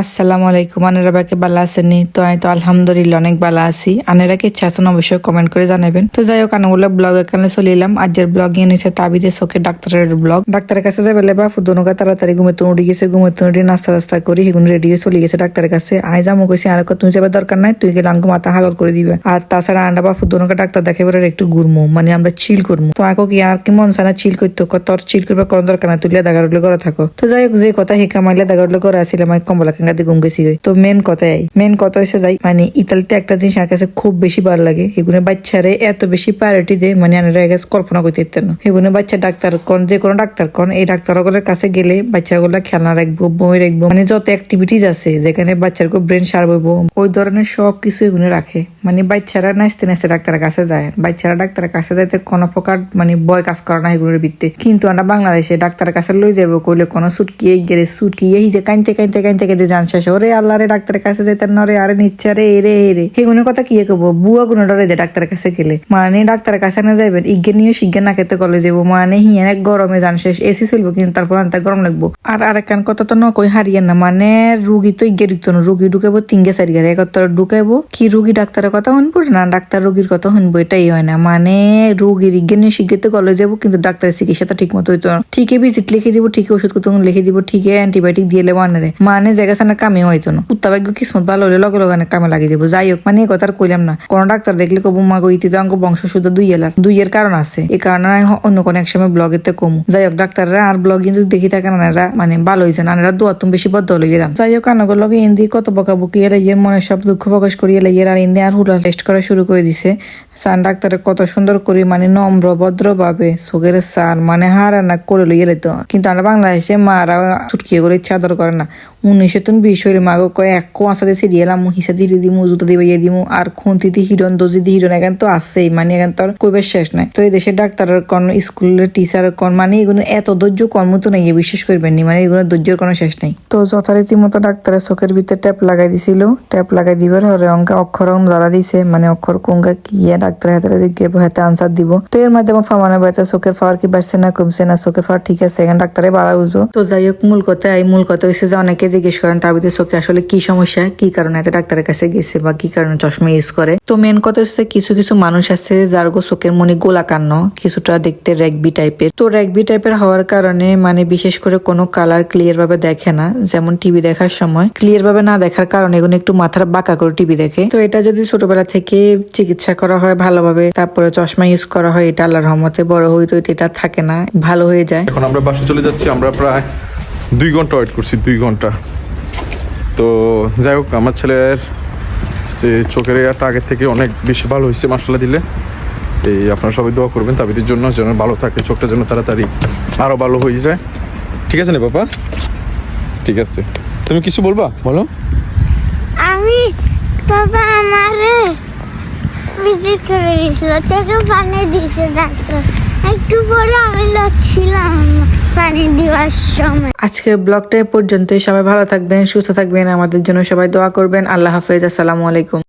আসসালামু আলাইকুম। আনেরা বাকে ভালো আছেনি? তো আমি তো আলহামদুলিল্লাহ অনেক ভালো আছি। আনেরা কি ইচ্ছা আছেন অবশ্যই কমেন্ট করে জানাবেন। তো যাই হোক, আনাগুলো ব্লগ এখানে চলে এলাম। আজকের ব্লগ নিয়ে নিচ্ছে তাবিদের চোখে ডাক্তারের ব্লগ। ডাক্তারের কাছে যাবে বা ফুদনুকা তাড়াতাড়ি ঘুমেতে উঠে গেছে, ঘুমেতে উঠে নাস্তা টাস্তা করে হিগুন রেডি হয়ে চলে গেছে ডাক্তারের কাছে। আই যাবো কইছি, আর তুমি যাবার দরকার নাই, তুই গেলে আমাকে মাথা হাগল করে দিবে। আর তাছাড়া আন্ডা বা ফুদনুকা ডাক্তার দেখে বেড়ে একটু ঘুরমু, মানে আমরা চিল করবো। তো আঁকো কি আর কি মন সানা চিল করতো, তোর চিল করবে কোনো দরকার না, তুলিয়া দাগা উঠলে করে থাকো। তো যাই হোক, যে কথা হিকা মাইলে দাগা উঠলে করে আসছিলাম, আমি কমলা কাঙ্গাতে ঘুম গেছি। তো মেন কথা হয়েছে যাই, মানে ইতালিতে একটা জিনিস আমার কাছে খুব বেশি ভালো লাগে, এগুলো বাচ্চারে এত বেশি প্রায়োরিটি দেয়, মানে আমরা কল্পনা করতে পারতেন না। এগুলো বাচ্চা ডাক্তার কোন, যে কোনো ডাক্তার কোন, এই ডাক্তারগুলোর কাছে গেলে বাচ্চাগুলো খেলনা রাখবো, বই রাখবো, মানে যত অ্যাক্টিভিটিস আছে যেখানে বাচ্চার ব্রেন শার্প হইবো, ওই ধরনের সব কিছু এগুলো রাখে। মানে বাচ্চারা নাচতে নাচতে ডাক্তারের কাছে যায়, বাচ্চারা ডাক্তারের কাছে যাইতে কোনো প্রকার মানে ভয় কাজ করে না এগুলোর ভিত্তি। কিন্তু আমরা বাংলাদেশে ডাক্তারের কাছে লই যাবো কইলে কোনো সুটকি গেলে সুটকি এই যে কাইনতে কাইনতে কাইনতে কাইতে জান শেষ, ওরে আল্লাহ রে ডাক্তারের কাছে যেতেন না রে, আরে নিচ্ছে রে এরে এরে সেগুলোর কথা কি কবো, বুয়া গুলো ডরে যে ডাক্তারের কাছে গেলে, মানে ডাক্তারের কাছে না যাইবেন ইজ্ঞান নিয়ে শিজ্ঞান না খেতে কলে যাবো, মানে হিয়ান এক গরমে জান শেষ, এসি চলবো কিন্তু তারপর আনতে গরম লাগবো। আর আরেকখান কথা তো নকই হারিয়েন না, মানে রুগী তো ইজ্ঞে ঢুকতো না, রুগী ঢুকাবো তিনগে চারি গাড়ি একত্তর ঢুকাবো কি, রুগী ডাক্তারের কথা শুনবো না ডাক্তার রুগীর কথা শুনবো, এটাই হয় না। মানে রুগীর ইজ্ঞান নিয়ে শিখতে কলে যাবো কিন্তু ডাক্তারের চিকিৎসাটা ঠিক মতো হইতো না, ঠিকই ভিজিট লিখে দিব, ঠিকই ওষুধ কত লিখে দিব, ঠিকই অ্যান্টিবায়োটিক দিয়ে লেবো আনে, মানে জায়গা সামনে কামে হইতো না। উত্তাভাগ্য কিসমত ভালো হলে লগে লগে কামে লাগিয়ে দেবো। যাই হোক, মানে এই কথা আর কইলাম না, কোন ডাক্তার দেখলে কবু মাগো ইতিতে অঙ্ক বংশ শুদ্ধ দুইয়ের কারণ আছে, এই কারণে অন্য কোনো এক সময় ব্লগেতে কমু। যাই হোক, ডাক্তাররা আর ব্লগ কিন্তু দেখি থাকেন আনারা, মানে ভালো হয়েছে আনারা দোয়া তুমি বেশি বদ্ধ হয়ে যান। যাই হোক, আনাগর লগে ইন্দি কত বকাবকি এর ইয়ের মনে সব দুঃখ প্রকাশ করিয়ে এর আর ইন্দি আর হুলা টেস্ট করা শুরু করে দিছে। সান ডাক্তারে কত সুন্দর করে মানে নম্র ভদ্র ভাবে চোখের সার মানে হারানা করে লইয়ে লেতো, কিন্তু আমরা বাংলাদেশে মারা ছুটকিয়ে করে ইচ্ছা আদর করে না। 1920 হইলে মাগো কয় এক কোয়াশাতে সিরিয়ালাম হিসা ধীরে দিমু জুতো দিয়ে বাইয়ে দিমু, আর খুন্তিতে হিরণ দজি দি হিরণ এখান তো আছেই, মানে এখান তো আর কইবার শেষ নাই। তো এই দেশের ডাক্তারের কোন, স্কুলের টিচার কোন, মানে এগুলো এত ধৈর্য কর্ম তো নাই, বিশ্বাস করবেন নি, মানে এগুলো ধৈর্যের কোনো শেষ নাই। তো যথারীতি মতো ডাক্তারের চোখের ভিতরে ট্যাপ লাগাই দিছিল, ট্যাপ লাগাই দিবার হরে অঙ্কা অক্ষর ধরা দিছে, মানে অক্ষর কোঙ্গা কি ডাক্তারের হাতে জিজ্ঞেস হাতে আনসার দিব। তো এর মাধ্যমে ফামানো বাইতে চোখের পাওয়ার কি বাড়ছে না কমছে না, চোখের পাওয়ার ঠিক আছে, এখানে ডাক্তারে বাড়া বুঝো। তো যাই হোক, মূল কথা হয়েছে যে অনেকে জিজ্ঞেস করেন তাবিদের চোখে আসলে কি সমস্যা, কি কারণে এত ডাক্তারের কাছে গেছে বা কি কারণে চশমা ইউজ করে। তো মেন কথা হচ্ছে কিছু কিছু মানুষ আছে যার চোখের মনে গোলাকান্ন, কিছুটা দেখতে র্যাগবি টাইপের। তো র্যাগবি টাইপের হওয়ার কারণে মানে বিশেষ করে কোনো কালার ক্লিয়ার ভাবে দেখে না, যেমন টিভি দেখার সময় ক্লিয়ার ভাবে না দেখার কারণে এগুলো একটু মাথার বাঁকা করে টিভি দেখে। তো এটা যদি ছোটবেলা থেকে চিকিৎসা করা হয় ভালোভাবে, তারপরে চশমা ইউজ করা হয়, এটা আল্লাহর রহমতে বড় হইতো এটা থাকে না, ভালো হয়ে যায়। এখন আমরা বাসে চলে যাচ্ছি, আমরা প্রায় 2 ঘন্টা ওয়েট করছি, 2 ঘন্টা। তো যাই হোক, আমার ছেলের যে চোখের এয়ারটা আগের থেকে অনেক বেশি ভালো হয়েছে মাশাআল্লাহ দিলে। এই আপনারা সবাই দোয়া করবেন তাবিদের জন্য, যেন ভালো থাকে, চোখটা যেন তাড়াতাড়ি আরও ভালো হয়ে যায়। ঠিক আছে না বাবা? ঠিক আছে, তুমি কিছু বলবা? বলো। আমি বাবা আমারে ভিজিট করে দিয়েছিল, চোখে পানি দিয়েছে ডাক্তার, একটু পরে আমি লড়ছিলাম পানি দেওয়ার সময়। আজকের ব্লগটা পর্যন্তই, সবাই ভালো থাকবেন, সুস্থ থাকবেন, আমাদের জন্য সবাই দোয়া করবেন। আল্লাহ হাফেজ, আসসালামু আলাইকুম।